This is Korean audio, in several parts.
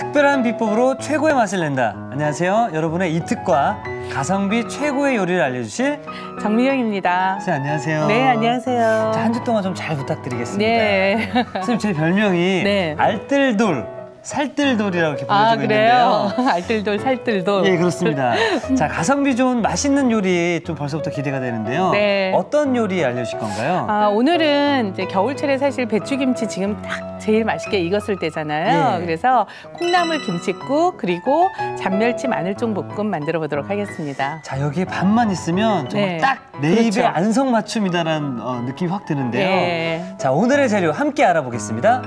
특별한 비법으로 최고의 맛을 낸다. 안녕하세요. 여러분의 이특과 가성비 최고의 요리를 알려주실 정미영입니다. 선생님 안녕하세요. 네, 안녕하세요. 한 주 동안 좀 잘 부탁드리겠습니다. 네. 선생님 제 별명이 네. 알뜰돌, 살뜰돌이라고 이렇게 불러지고 그래요? 있는데요. 알뜰돌, 살뜰돌. 예, 그렇습니다. 자, 가성비 좋은 맛있는 요리 좀 벌써부터 기대가 되는데요. 네. 어떤 요리 알려주실 건가요? 오늘은 이제 겨울철에 사실 배추김치 지금 딱 제일 맛있게 익었을 때잖아요. 예. 그래서 콩나물 김칫국 그리고 잔멸치 마늘종 볶음 만들어 보도록 하겠습니다. 자, 여기에 밥만 있으면 정말 네. 딱 내 입에 그렇죠. 안성맞춤이다라는 느낌이 확 드는데요. 네. 자, 오늘의 재료 함께 알아보겠습니다.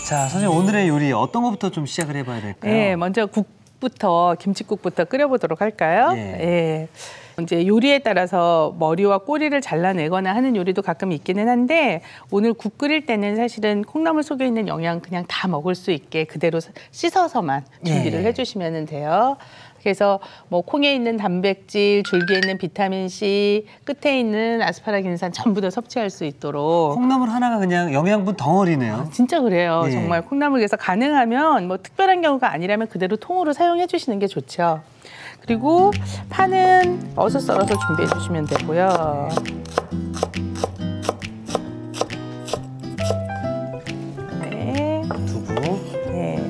자, 선생님 오늘의 요리 어떤 것부터 좀 시작을 해봐야 될까요? 네, 먼저 국부터 김칫국부터 끓여보도록 할까요? 예. 이제 요리에 따라서 머리와 꼬리를 잘라내거나 하는 요리도 가끔 있기는 한데 오늘 국 끓일 때는 사실은 콩나물 속에 있는 영양 그냥 다 먹을 수 있게 그대로 씻어서만 준비를 해주시면 돼요. 그래서 뭐 콩에 있는 단백질, 줄기에 있는 비타민 C, 끝에 있는 아스파라긴산 전부 다 섭취할 수 있도록. 콩나물 하나가 그냥 영양분 덩어리네요. 진짜 그래요. 예. 정말 콩나물 그래서 가능하면 뭐 특별한 경우가 아니라면 그대로 통으로 사용해 주시는 게 좋죠. 그리고 파는 어슷 썰어서 준비해 주시면 되고요. 네. 두부. 네.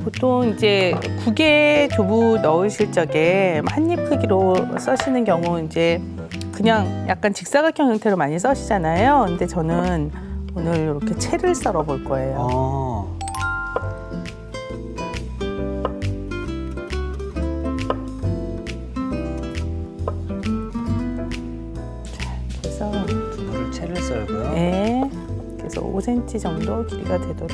보통 이제 국에 두부 넣으실 적에 한 입 크기로 써시는 경우 이제 그냥 약간 직사각형 형태로 많이 써시잖아요. 근데 저는 오늘 이렇게 채를 썰어 볼 거예요. 그래서 두부를 채를 썰고요. 네. 그래서 5cm 정도 길이가 되도록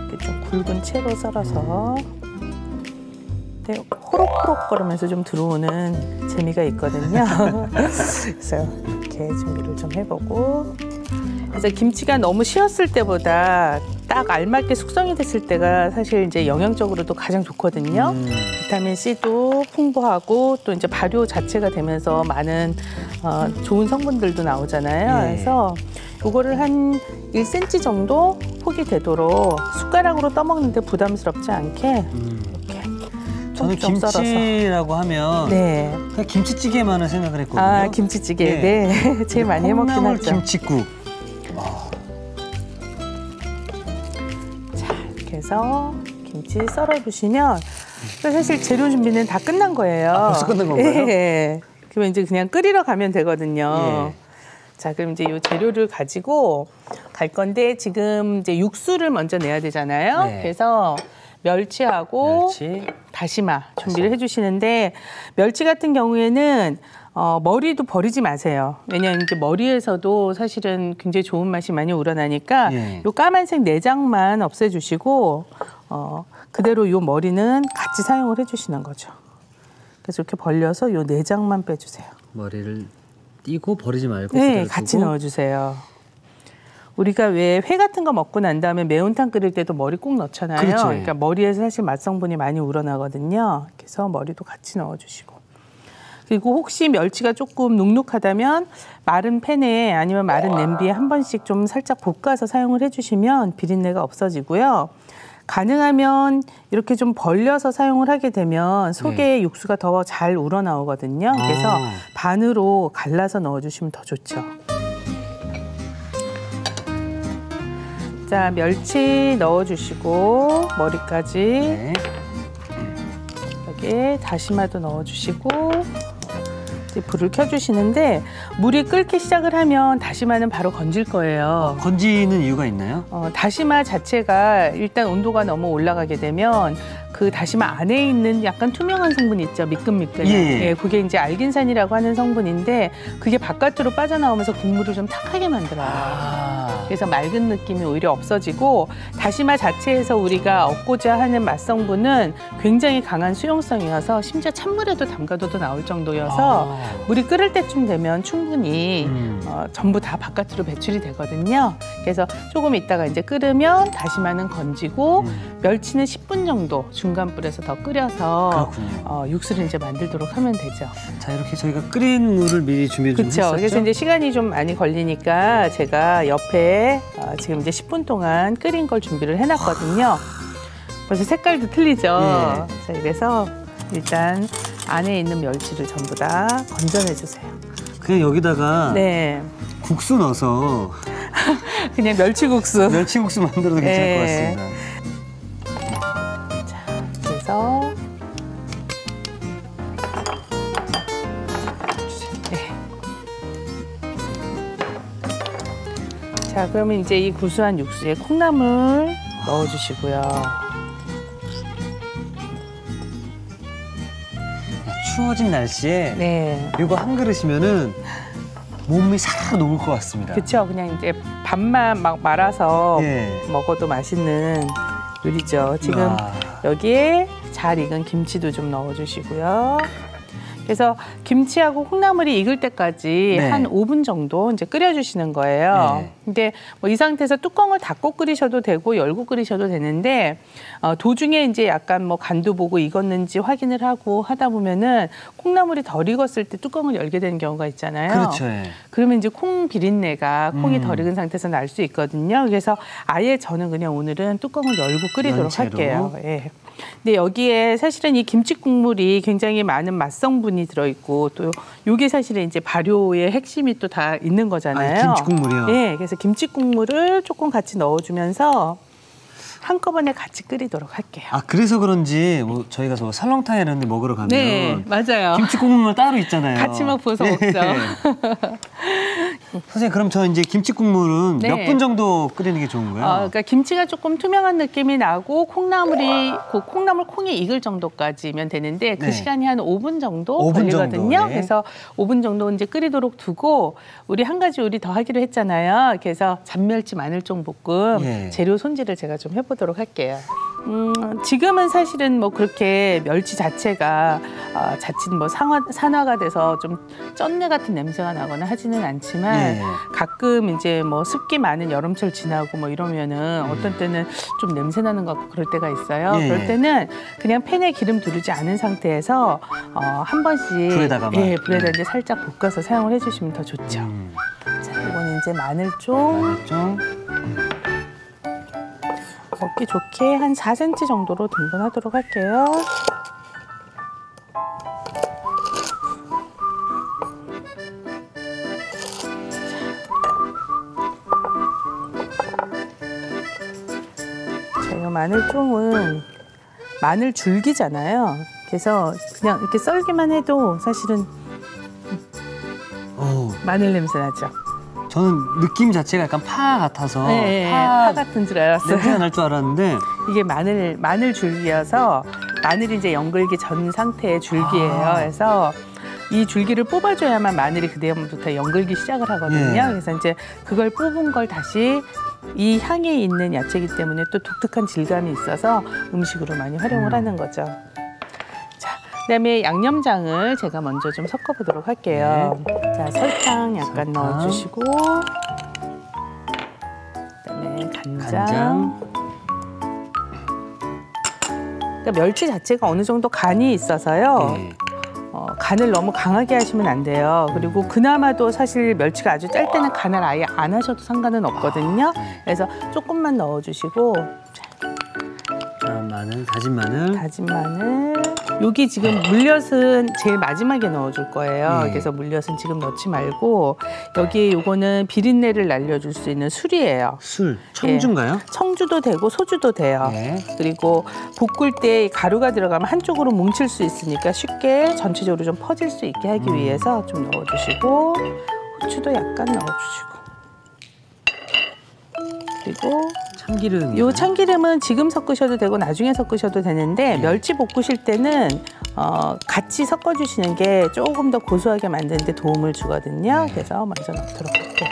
이렇게 좀 굵은 채로 썰어서 근데 호록호록 거리면서 좀 들어오는 재미가 있거든요. 그래서 이렇게 준비를 좀 해보고 그래서 김치가 너무 쉬었을 때보다 딱 알맞게 숙성이 됐을 때가 사실 이제 영양적으로도 가장 좋거든요. 비타민 C도 풍부하고 또 이제 발효 자체가 되면서 많은 좋은 성분들도 나오잖아요. 예. 그래서 이거를 한 1cm 정도 폭이 되도록 숟가락으로 떠먹는데 부담스럽지 않게 이렇게 저는 좀 김치라고 하면 네. 그냥 김치찌개만을 생각을 했거든요. 김치찌개. 예. 네. 제일 많이 해먹긴 콩나물 하죠. 김칫국. 자, 이렇게 해서 김치 썰어주시면 사실 재료 준비는 다 끝난 거예요. 벌써 끝난 건가요? 예. 그러면 이제 그냥 끓이러 가면 되거든요. 예. 자, 그럼 이제 이 재료를 가지고 갈 건데 지금 이제 육수를 먼저 내야 되잖아요. 네. 그래서 멸치하고 멸치. 다시마 준비를 해주시는데 멸치 같은 경우에는 머리도 버리지 마세요. 왜냐하면 이제 머리에서도 사실은 굉장히 좋은 맛이 많이 우러나니까 예. 요 까만색 내장만 없애주시고 그대로 요 머리는 같이 사용을 해주시는 거죠. 그래서 이렇게 벌려서 요 내장만 빼주세요. 머리를 띄고 버리지 말고 네, 그대로 같이 두고. 넣어주세요. 우리가 왜 회 같은 거 먹고 난 다음에 매운탕 끓일 때도 머리 꼭 넣잖아요. 그렇죠. 그러니까 머리에서 사실 맛성분이 많이 우러나거든요. 그래서 머리도 같이 넣어주시고. 그리고 혹시 멸치가 조금 눅눅하다면 마른 팬에 아니면 마른 냄비에 한 번씩 좀 살짝 볶아서 사용을 해주시면 비린내가 없어지고요. 가능하면 이렇게 좀 벌려서 사용을 하게 되면 속에 육수가 더 잘 우러나오거든요. 그래서 반으로 갈라서 넣어주시면 더 좋죠. 자, 멸치 넣어주시고 머리까지. 네. 여기에 다시마도 넣어주시고 이제 불을 켜주시는데 물이 끓기 시작을 하면 다시마는 바로 건질 거예요. 건지는 이유가 있나요? 다시마 자체가 일단 온도가 너무 올라가게 되면 그 다시마 안에 있는 약간 투명한 성분 있죠. 미끈미끈한. 예, 그게 이제 알긴산이라고 하는 성분인데 그게 바깥으로 빠져나오면서 국물을 좀 탁하게 만들어요. 그래서 맑은 느낌이 오히려 없어지고 다시마 자체에서 우리가 얻고자 하는 맛 성분은 굉장히 강한 수용성이어서 심지어 찬물에도 담가둬도 나올 정도여서 물이 끓을 때쯤 되면 충분히 전부 다 바깥으로 배출이 되거든요. 그래서 조금 있다가 이제 끓으면 다시마는 건지고 멸치는 10분 정도 중간 불에서 더 끓여서 육수를 이제 만들도록 하면 되죠. 자, 이렇게 저희가 끓인 물을 미리 준비 좀 했었죠. 그래서 이제 시간이 좀 많이 걸리니까 제가 옆에 지금 이제 10분 동안 끓인 걸 준비를 해놨거든요. 벌써 색깔도 틀리죠. 자, 그래서 일단 안에 있는 멸치를 전부 다 건져내주세요. 그냥 여기다가 네. 국수 넣어서 그냥 멸치국수. 멸치국수 만들어도 괜찮을 것 같습니다. 자, 그래서 자, 그러면 이제 이 구수한 육수에 콩나물 넣어주시고요. 추워진 날씨에 네. 이거 한 그릇이면은 몸이 싹 녹을 것 같습니다. 그렇죠. 그냥 이제 밥만 막 말아서 예. 먹어도 맛있는 요리죠. 지금 여기에 잘 익은 김치도 좀 넣어주시고요. 그래서 김치하고 콩나물이 익을 때까지 네. 한 5분 정도 이제 끓여주시는 거예요. 네. 근데 뭐 이 상태에서 뚜껑을 닫고 끓이셔도 되고 열고 끓이셔도 되는데 도중에 이제 약간 뭐 간도 보고 익었는지 확인을 하고 하다 보면은 콩나물이 덜 익었을 때 뚜껑을 열게 되는 경우가 있잖아요. 그렇죠. 예. 그러면 이제 콩 비린내가 콩이 덜 익은 상태에서 날 수 있거든요. 그래서 아예 저는 그냥 오늘은 뚜껑을 열고 끓이도록 연채로. 할게요. 예. 근데 여기에 사실은 이 김치 국물이 굉장히 많은 맛 성분이 들어있고 또 이게 사실은 이제 발효의 핵심이 또 다 있는 거잖아요. 김치 국물이요? 네, 그래서 김치 국물을 조금 같이 넣어주면서 한꺼번에 같이 끓이도록 할게요. 아, 그래서 그런지 뭐 저희가 저 설렁탕 이런 데 먹으러 가면 네, 맞아요. 김치 국물만 따로 있잖아요. 같이 막 부어서 먹죠. 선생님, 그럼 저 이제 김치 국물은 네. 몇 분 정도 끓이는 게 좋은 거예요? 그러니까 김치가 조금 투명한 느낌이 나고 콩이 익을 정도까지면 되는데 그 네. 시간이 한 5분 정도 5분 걸리거든요. 정도, 네. 그래서 5분 정도 이제 끓이도록 두고 우리 한 가지 요리 더 하기로 했잖아요. 그래서 잔멸치 마늘종 볶음 예. 재료 손질을 제가 좀 해보도록 할게요. 지금은 사실은 뭐 그렇게 멸치 자체가 자칫 뭐 산화가 돼서 좀 쩐내 같은 냄새가 나거나 하지는 않지만 예. 가끔 이제 뭐 습기 많은 여름철 지나고 뭐 이러면은 어떤 때는 좀 냄새 나는 것 같고 그럴 때가 있어요. 예. 그럴 때는 그냥 팬에 기름 두르지 않은 상태에서 한 번씩 불에다가만. 불에다 이제 살짝 볶아서 사용을 해주시면 더 좋죠. 자, 이거는 이제 마늘종 좀 먹기 좋게 한 4cm 정도로 등분하도록 할게요. 자, 이 마늘종은 마늘 줄기잖아요. 그래서 그냥 이렇게 썰기만 해도 사실은 마늘 냄새 나죠. 저는 느낌 자체가 약간 파 같아서 네, 파 같은 줄 알았어요. 냄새가 날 줄 알았는데 이게 마늘 줄기여서 마늘이 이제 연글기 전 상태의 줄기예요. 그래서 이 줄기를 뽑아줘야만 마늘이 그다음부터 연글기 시작을 하거든요. 예. 그래서 이제 그걸 뽑은 걸 다시 이 향이 있는 야채이기 때문에 또 독특한 질감이 있어서 음식으로 많이 활용을 하는 거죠. 자, 그다음에 양념장을 제가 먼저 좀 섞어보도록 할게요. 자, 설탕 약간 넣어주시고, 그다음에 간장. 그러니까 멸치 자체가 어느 정도 간이 있어서요. 네. 간을 너무 강하게 하시면 안 돼요. 그리고 그나마도 사실 멸치가 아주 짤 때는 간을 아예 안 하셔도 상관은 없거든요. 그래서 조금만 넣어주시고 자, 마늘, 다진 마늘. 다진 마늘. 여기 지금 물엿은 제일 마지막에 넣어줄 거예요. 네. 그래서 물엿은 지금 넣지 말고 여기에 요거는 비린내를 날려줄 수 있는 술이에요. 술, 청주인가요? 청주도 되고 소주도 돼요. 네. 그리고 볶을 때 가루가 들어가면 한쪽으로 뭉칠 수 있으니까 쉽게 전체적으로 좀 퍼질 수 있게 하기 위해서 좀 넣어주시고 후추도 약간 넣어주시고 그리고 참기름. 요 참기름은 지금 섞으셔도 되고 나중에 섞으셔도 되는데 멸치 볶으실 때는 같이 섞어주시는 게 조금 더 고소하게 만드는 데 도움을 주거든요. 그래서 먼저 넣도록 할게요.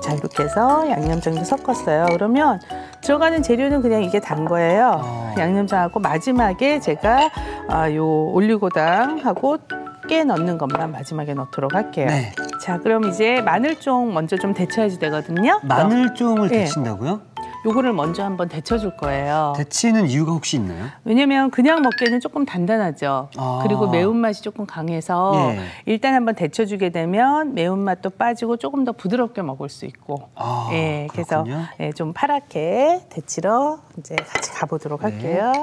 자, 이렇게 해서 양념장도 섞었어요. 그러면 들어가는 재료는 그냥 이게 단 거예요. 양념장하고 마지막에 제가 요 올리고당하고 깨 넣는 것만 마지막에 넣도록 할게요. 네. 자, 그럼 이제 마늘종 먼저 좀 데쳐야지 되거든요. 마늘종을 네. 데친다고요? 요거를 먼저 한번 데쳐줄 거예요. 데치는 이유가 혹시 있나요? 왜냐면 그냥 먹기에는 조금 단단하죠. 아. 그리고 매운맛이 조금 강해서 예. 일단 한번 데쳐주게 되면 매운맛도 빠지고 조금 더 부드럽게 먹을 수 있고. 아, 예, 그래서 그렇군요. 예, 좀 파랗게 데치러 이제 같이 가보도록 네. 할게요.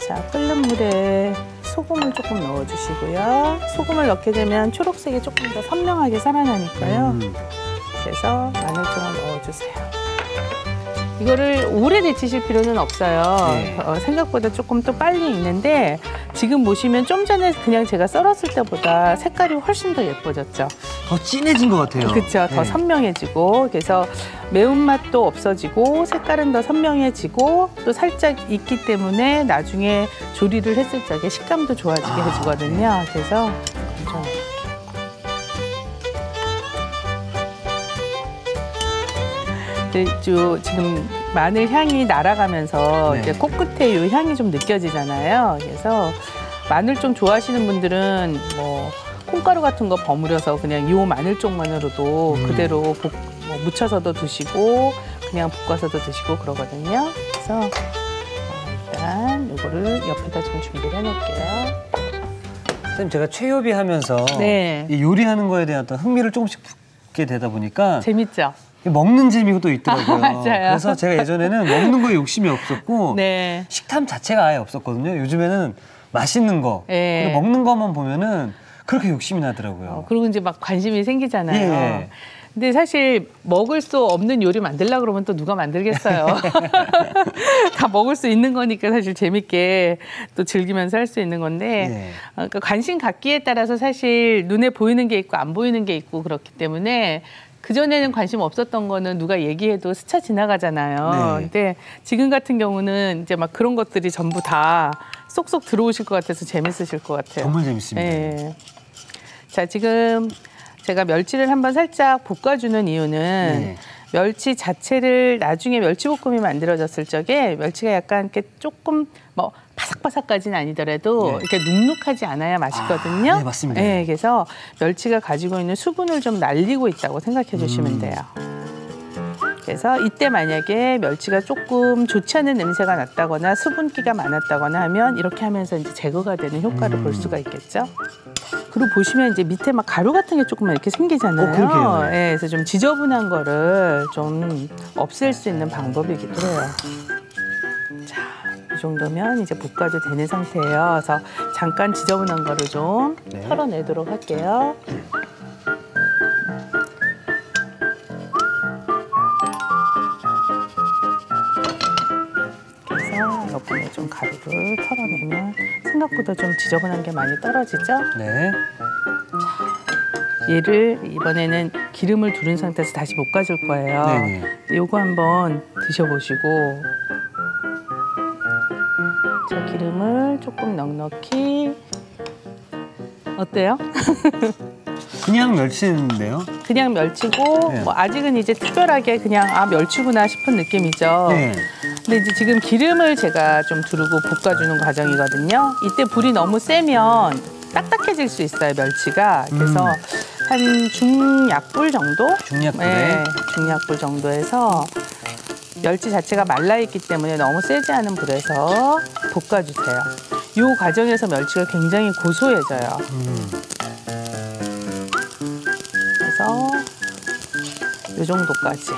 자, 끓는 물에 소금을 조금 넣어주시고요. 소금을 넣게 되면 초록색이 조금 더 선명하게 살아나니까요. 그래서 마늘종을 넣어주세요. 이거를 오래 데치실 필요는 없어요. 네. 생각보다 조금 또 빨리 익는데 지금 보시면 좀 전에 그냥 제가 썰었을 때보다 색깔이 훨씬 더 예뻐졌죠. 더 진해진 것 같아요. 그렇죠. 더 네. 선명해지고 그래서 매운맛도 없어지고 색깔은 더 선명해지고 또 살짝 익기 때문에 나중에 조리를 했을 적에 식감도 좋아지게 해주거든요. 그래서 먼저 지금 마늘 향이 날아가면서 네. 이제 코끝에 이 향이 좀 느껴지잖아요. 그래서 마늘 좀 좋아하시는 분들은 뭐 콩가루 같은 거 버무려서 그냥 이 마늘종만으로도 그대로 뭐 무쳐서도 드시고 그냥 볶아서도 드시고 그러거든요. 그래서 일단 이거를 옆에다 좀 준비를 해놓을게요. 선생님, 제가 최요비 하면서 네. 이 요리하는 거에 대한 어떤 흥미를 조금씩 붙게 되다 보니까 재밌죠? 먹는 재미가 또 있더라고요. 맞아요. 그래서 제가 예전에는 먹는 거에 욕심이 없었고 네. 식탐 자체가 아예 없었거든요. 요즘에는 맛있는 거 네. 그리고 먹는 것만 보면은 그렇게 욕심이 나더라고요. 그리고 이제 막 관심이 생기잖아요. 예. 근데 사실 먹을 수 없는 요리 만들려고 그러면 또 누가 만들겠어요. 다 먹을 수 있는 거니까 사실 재밌게 또 즐기면서 할 수 있는 건데 예. 그러니까 관심 갖기에 따라서 사실 눈에 보이는 게 있고 안 보이는 게 있고 그렇기 때문에 그전에는 관심 없었던 거는 누가 얘기해도 스쳐 지나가잖아요. 네. 근데 지금 같은 경우는 이제 막 그런 것들이 전부 다 쏙쏙 들어오실 것 같아서 재밌으실 것 같아요. 정말 재밌습니다. 네. 자, 지금 제가 멸치를 한번 살짝 볶아주는 이유는 네. 멸치 자체를 나중에 멸치볶음이 만들어졌을 적에 멸치가 약간 이렇게 조금 뭐 바삭바삭까지는 아니더라도 네. 이렇게 눅눅하지 않아야 맛있거든요. 네, 맞습니다. 네, 그래서 멸치가 가지고 있는 수분을 좀 날리고 있다고 생각해 주시면 돼요. 그래서 이때 만약에 멸치가 조금 좋지 않은 냄새가 났다거나 수분기가 많았다거나 하면 이렇게 하면서 이제 제거가 되는 효과를 볼 수가 있겠죠. 그리고 보시면 이제 밑에 막 가루 같은 게 조금 이렇게 생기잖아요. 그러게요. 네, 그래서 좀 지저분한 거를 좀 없앨 수 있는 방법이기도 해요. 자, 이 정도면 이제 볶아도 되는 상태예요. 그래서 잠깐 지저분한 거를 좀 네. 털어내도록 할게요. 그래서 옆에 좀 가루를 털어내면 생각보다 좀 지저분한 게 많이 떨어지죠? 네. 얘를 이번에는 기름을 두른 상태에서 다시 볶아줄 거예요. 네네. 요거 한번 드셔보시고 자, 기름을 조금 넉넉히 어때요? 그냥 멸치인데요. 그냥 멸치고 네. 뭐 아직은 이제 특별하게 그냥 멸치구나 싶은 느낌이죠. 네. 근데 이제 지금 기름을 제가 좀 두르고 볶아주는 과정이거든요. 이때 불이 너무 세면 딱딱해질 수 있어요, 멸치가. 그래서 한 중약불 정도? 중약불에? 네, 중약불 정도에서 멸치 자체가 말라있기 때문에 너무 세지 않은 불에서 볶아주세요. 이 과정에서 멸치가 굉장히 고소해져요. 그래서 이 정도까지.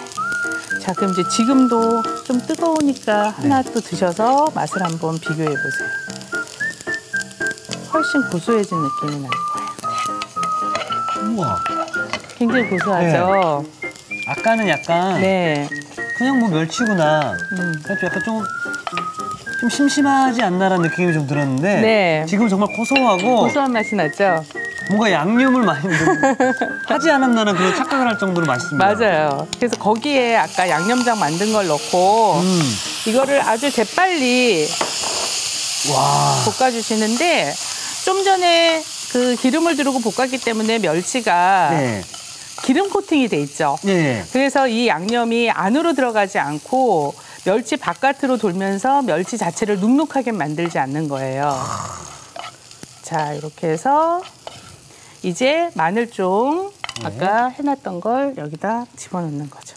자, 그럼 이제 지금도 좀 뜨거우니까 하나 또 드셔서 맛을 한번 비교해 보세요. 훨씬 고소해진 느낌이 날 거예요. 우와. 굉장히 고소하죠? 아까는 약간 네. 그냥 뭐 멸치구나. 그냥 좀 약간 좀 심심하지 않나라는 느낌이 좀 들었는데 네. 지금 정말 고소하고 고소한 맛이 나죠? 뭔가 양념을 많이 하지 않았나는 그런 착각을 할 정도로 맛있습니다. 맞아요. 그래서 거기에 아까 양념장 만든 걸 넣고 이거를 아주 재빨리 와. 볶아주시는데 좀 전에 그 기름을 두르고 볶았기 때문에 멸치가 네. 기름 코팅이 돼 있죠. 네. 그래서 이 양념이 안으로 들어가지 않고 멸치 바깥으로 돌면서 멸치 자체를 눅눅하게 만들지 않는 거예요. 자, 이렇게 해서 이제 마늘종 아까 해놨던 걸 여기다 집어넣는 거죠.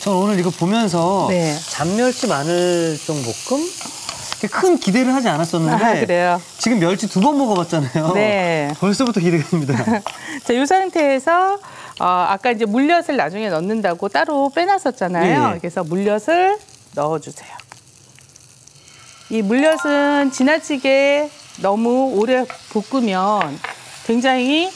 전 오늘 이거 보면서 네. 잔멸치 마늘종 볶음? 큰 기대를 하지 않았었는데 아, 그래요? 지금 멸치 2번 먹어봤잖아요. 네. 벌써부터 기대가 됩니다. 자, 이 상태에서 아까 이제 물엿을 나중에 넣는다고 따로 빼놨었잖아요. 네. 그래서 물엿을 넣어주세요. 이 물엿은 지나치게 너무 오래 볶으면 굉장히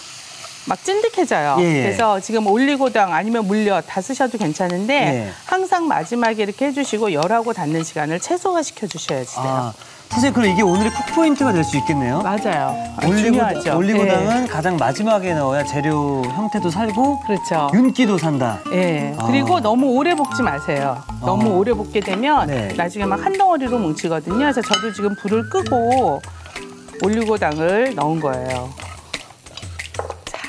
막 찐득해져요. 예. 그래서 지금 올리고당 아니면 물엿 다 쓰셔도 괜찮은데 예. 항상 마지막에 이렇게 해주시고 열하고 닿는 시간을 최소화시켜 주셔야 돼요. 아, 선생님 그럼 이게 오늘의 쿡 포인트가 될 수 있겠네요. 맞아요. 중요하죠. 올리고당은 네. 가장 마지막에 넣어야 재료 형태도 살고 그렇죠. 윤기도 산다. 예. 그리고 너무 오래 볶지 마세요. 너무 오래 볶게 되면 네. 나중에 막 한 덩어리로 뭉치거든요. 그래서 저도 지금 불을 끄고 올리고당을 넣은 거예요. 자,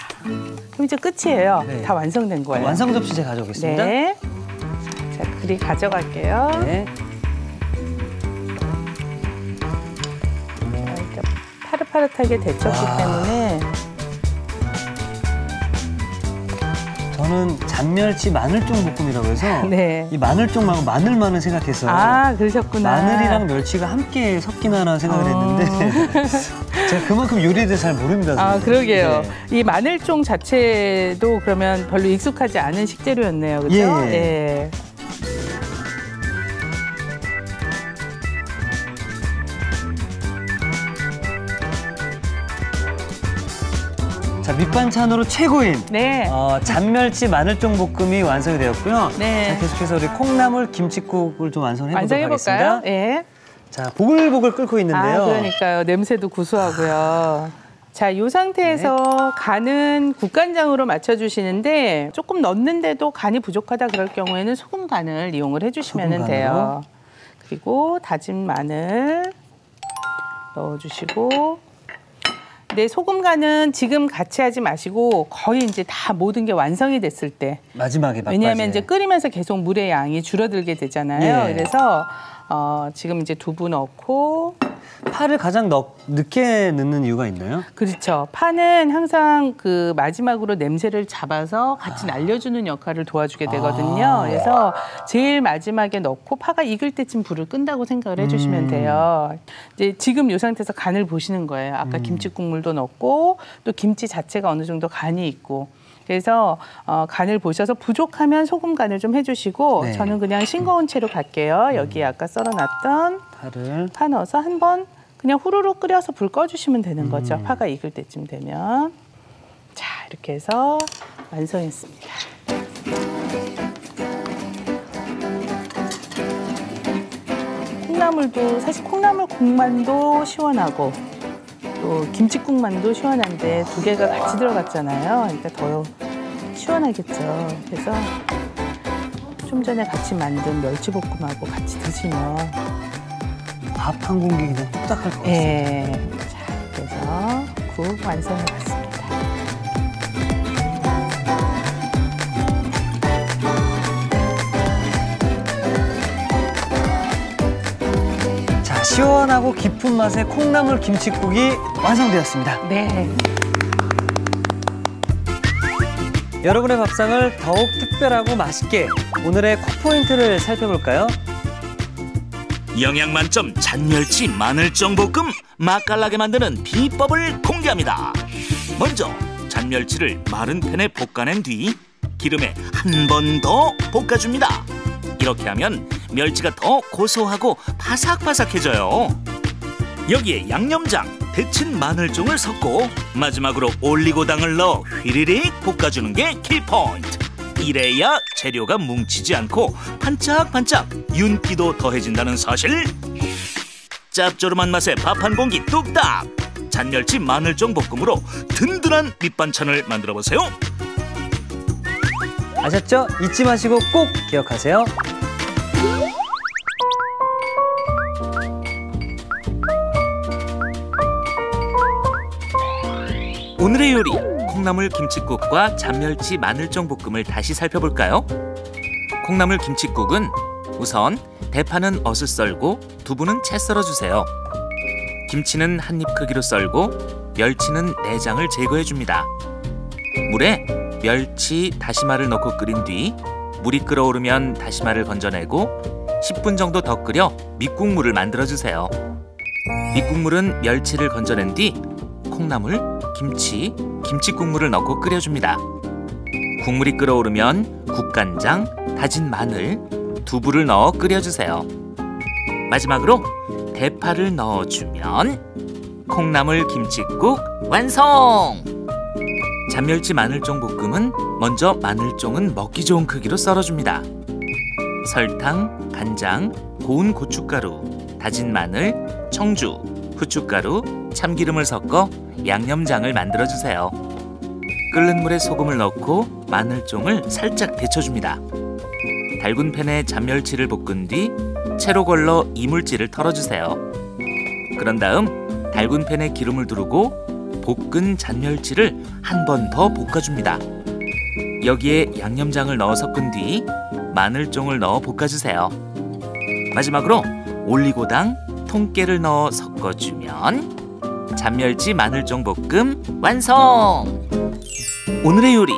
그럼 이제 끝이에요. 네. 다 완성된 거예요. 완성 접시 제가 가져오겠습니다. 네. 자, 그리 가져갈게요. 네. 이렇게 파릇파릇하게 데쳤기 와. 때문에 저는 잔멸치 마늘종 볶음이라고 해서 네. 이 마늘종 말고 마늘만을 생각해서 아, 그러셨구나. 마늘이랑 멸치가 함께 섞이나라는 생각을 했는데 제가 그만큼 요리에 대해서 잘 모릅니다. 아, 선생님. 그러게요. 네. 이 마늘종 자체도 그러면 별로 익숙하지 않은 식재료였네요. 그렇죠? 예. 예. 자, 밑반찬으로 최고인 네. 잔멸치 마늘종 볶음이 완성이 되었고요. 네. 자, 계속해서 우리 콩나물 김치국을 좀 완성해 보도록 완성해볼까요? 하겠습니다. 예. 자, 보글보글 끓고 있는데요. 아, 그러니까요. 냄새도 구수하고요. 자, 이 상태에서 간은 국간장으로 맞춰주시는데 조금 넣는데도 간이 부족하다 그럴 경우에는 소금 간을 이용을 해주시면 소금 돼요. 간으로? 그리고 다진 마늘 넣어주시고 네, 소금 간은 지금 같이 하지 마시고 거의 이제 다 모든 게 완성이 됐을 때 마지막에 막바지에. 왜냐하면 이제 끓이면서 계속 물의 양이 줄어들게 되잖아요. 예. 그래서 지금 이제 두부 넣고 파를 가장 늦게 넣는 이유가 있나요? 그렇죠. 파는 항상 그 마지막으로 냄새를 잡아서 같이 날려주는 역할을 도와주게 되거든요. 그래서 제일 마지막에 넣고 파가 익을 때쯤 불을 끈다고 생각을 해주시면 돼요. 이제 지금 이 상태에서 간을 보시는 거예요. 아까 김치 국물도 넣고 또 김치 자체가 어느 정도 간이 있고. 그래서 간을 보셔서 부족하면 소금 간을 좀 해주시고 네. 저는 그냥 싱거운 채로 갈게요. 여기에 아까 썰어놨던 파를. 파 넣어서 한번 그냥 후루룩 끓여서 불 꺼주시면 되는 거죠. 파가 익을 때쯤 되면. 자, 이렇게 해서 완성했습니다. 콩나물도 사실 콩나물 국만도 시원하고 또 김치국만도 시원한데 두 개가 같이 들어갔잖아요. 그러니까 더 시원하겠죠. 그래서 좀 전에 같이 만든 멸치볶음하고 같이 드시면 밥 한 공기 그냥 뚝딱 할 것 같습니다. 예. 자, 그래서 국 완성해 봤습니다. 자, 시원하고 깊은 맛의 콩나물 김치국이 완성되었습니다. 네. 여러분의 밥상을 더욱 특별하고 맛있게 오늘의 쿡포인트를 살펴볼까요? 영양 만점 잔멸치 마늘종 볶음 맛깔나게 만드는 비법을 공개합니다. 먼저 잔멸치를 마른 팬에 볶아낸 뒤 기름에 한 번 더 볶아줍니다. 이렇게 하면 멸치가 더 고소하고 바삭바삭해져요. 여기에 양념장, 데친 마늘종을 섞고 마지막으로 올리고당을 넣어 휘리릭 볶아주는 게 키포인트. 이래야 재료가 뭉치지 않고 반짝반짝 윤기도 더해진다는 사실. 짭조름한 맛에 밥 한 공기 뚝딱. 잔멸치 마늘종 볶음으로 든든한 밑반찬을 만들어보세요. 아셨죠? 잊지 마시고 꼭 기억하세요. 오늘의 요리, 콩나물 김칫국과 잔멸치 마늘종 볶음을 다시 살펴볼까요? 콩나물 김칫국은 우선 대파는 어슷 썰고 두부는 채 썰어주세요. 김치는 한 입 크기로 썰고 멸치는 내장을 제거해줍니다. 물에 멸치, 다시마를 넣고 끓인 뒤 물이 끓어오르면 다시마를 건져내고 10분 정도 더 끓여 밑국물을 만들어주세요. 밑국물은 멸치를 건져낸 뒤 콩나물, 김치, 김치국물을 넣고 끓여줍니다. 국물이 끓어오르면 국간장, 다진 마늘, 두부를 넣어 끓여주세요. 마지막으로 대파를 넣어주면 콩나물 김칫국 완성! 잔멸치 마늘종 볶음은 먼저 마늘종은 먹기 좋은 크기로 썰어줍니다. 설탕, 간장, 고운 고춧가루, 다진 마늘, 청주, 후춧가루, 참기름을 섞어 양념장을 만들어주세요. 끓는 물에 소금을 넣고 마늘종을 살짝 데쳐줍니다. 달군 팬에 잔멸치를 볶은 뒤 채로 걸러 이물질을 털어주세요. 그런 다음 달군 팬에 기름을 두르고 볶은 잔멸치를 한 번 더 볶아줍니다. 여기에 양념장을 넣어 섞은 뒤 마늘종을 넣어 볶아주세요. 마지막으로 올리고당, 통깨를 넣어 섞어주면 잔멸치 마늘종 볶음 완성! 오늘의 요리,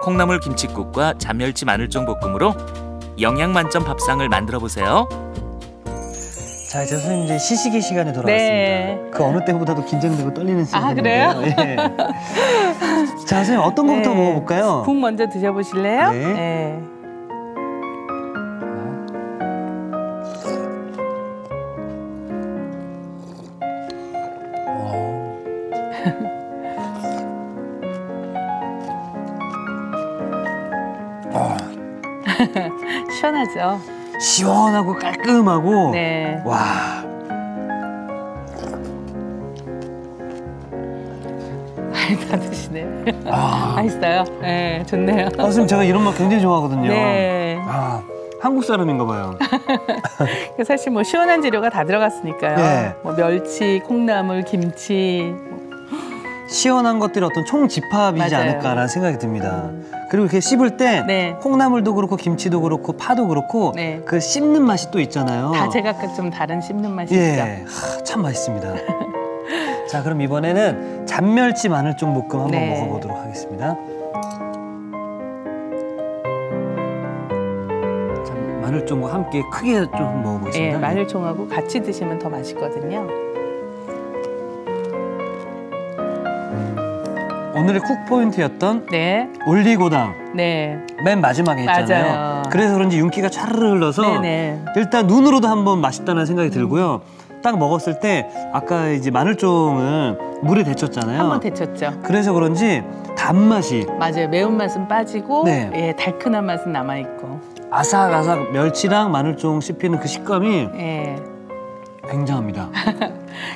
콩나물 김칫국과 잔멸치 마늘종 볶음으로 영양 만점 밥상을 만들어 보세요. 자, 이제 선생님 이제 시식의 시간에 돌아왔습니다. 네. 그 어느 때보다도 긴장되고 떨리는 시간인데요. 아, 그래요? 예. 자, 선생님 어떤 거부터 네. 먹어볼까요? 국 먼저 드셔보실래요? 네. 네. 시원하죠? 시원하고 깔끔하고. 네. 와. 많이 다 드시네. 아. 맛있어요? 네, 좋네요. 선생님 제가 이런 맛 굉장히 좋아하거든요. 네. 아, 한국 사람인가 봐요. 사실 뭐 시원한 재료가 다 들어갔으니까요. 네. 뭐 멸치, 콩나물, 김치. 시원한 것들이 어떤 총집합이지 맞아요. 않을까라는 생각이 듭니다. 그리고 이렇게 씹을 때 네. 콩나물도 그렇고 김치도 그렇고 파도 그렇고 네. 그 씹는 맛이 또 있잖아요. 다 제각각 좀 다른 씹는 맛이 있죠. 예, 참 맛있습니다. 자, 그럼 이번에는 잔멸치 마늘종 볶음 한번 네. 먹어보도록 하겠습니다. 자, 마늘종과 함께 크게 좀 먹어보겠습니다. 예, 마늘종하고 같이 드시면 더 맛있거든요. 오늘의 쿡 포인트였던 네, 올리고당 네, 맨 마지막에 했잖아요. 맞아요. 그래서 그런지 윤기가 차르르 흘러서 네네. 일단 눈으로도 한번 맛있다는 생각이 들고요. 딱 먹었을 때 아까 이제 마늘종은 물에 데쳤잖아요. 한번 데쳤죠. 그래서 그런지 단맛이 맞아요. 매운맛은 빠지고 네. 예, 달큰한 맛은 남아있고. 아삭아삭 멸치랑 마늘종 씹히는 그 식감이 예. 굉장합니다.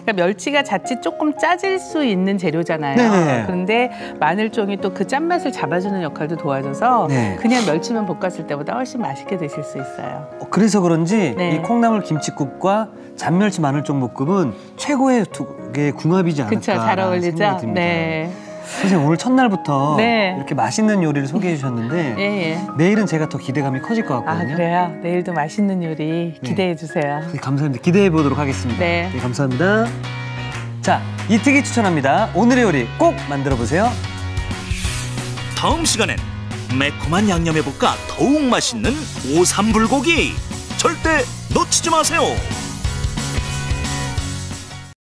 그러니까 멸치가 자칫 조금 짜질 수 있는 재료잖아요. 네네. 그런데 마늘종이 또 그 짠맛을 잡아주는 역할도 도와줘서 네. 그냥 멸치만 볶았을 때보다 훨씬 맛있게 드실 수 있어요. 그래서 그런지 네. 이 콩나물 김칫국과 잔멸치 마늘종 볶음은 최고의 두 개의 궁합이지 않을까 그렇죠. 잘 어울리죠? 생각이 듭니다. 네. 선생님 오늘 첫날부터 네. 이렇게 맛있는 요리를 소개해 주셨는데 예, 예. 내일은 제가 더 기대감이 커질 것 아, 같거든요. 그래요? 내일도 맛있는 요리 기대해 주세요. 감사합니다. 기대해 보도록 하겠습니다. 네. 감사합니다. 자, 이특이 추천합니다. 오늘의 요리 꼭 만들어 보세요. 다음 시간엔 매콤한 양념에 볶아 더욱 맛있는 오삼불고기 절대 놓치지 마세요.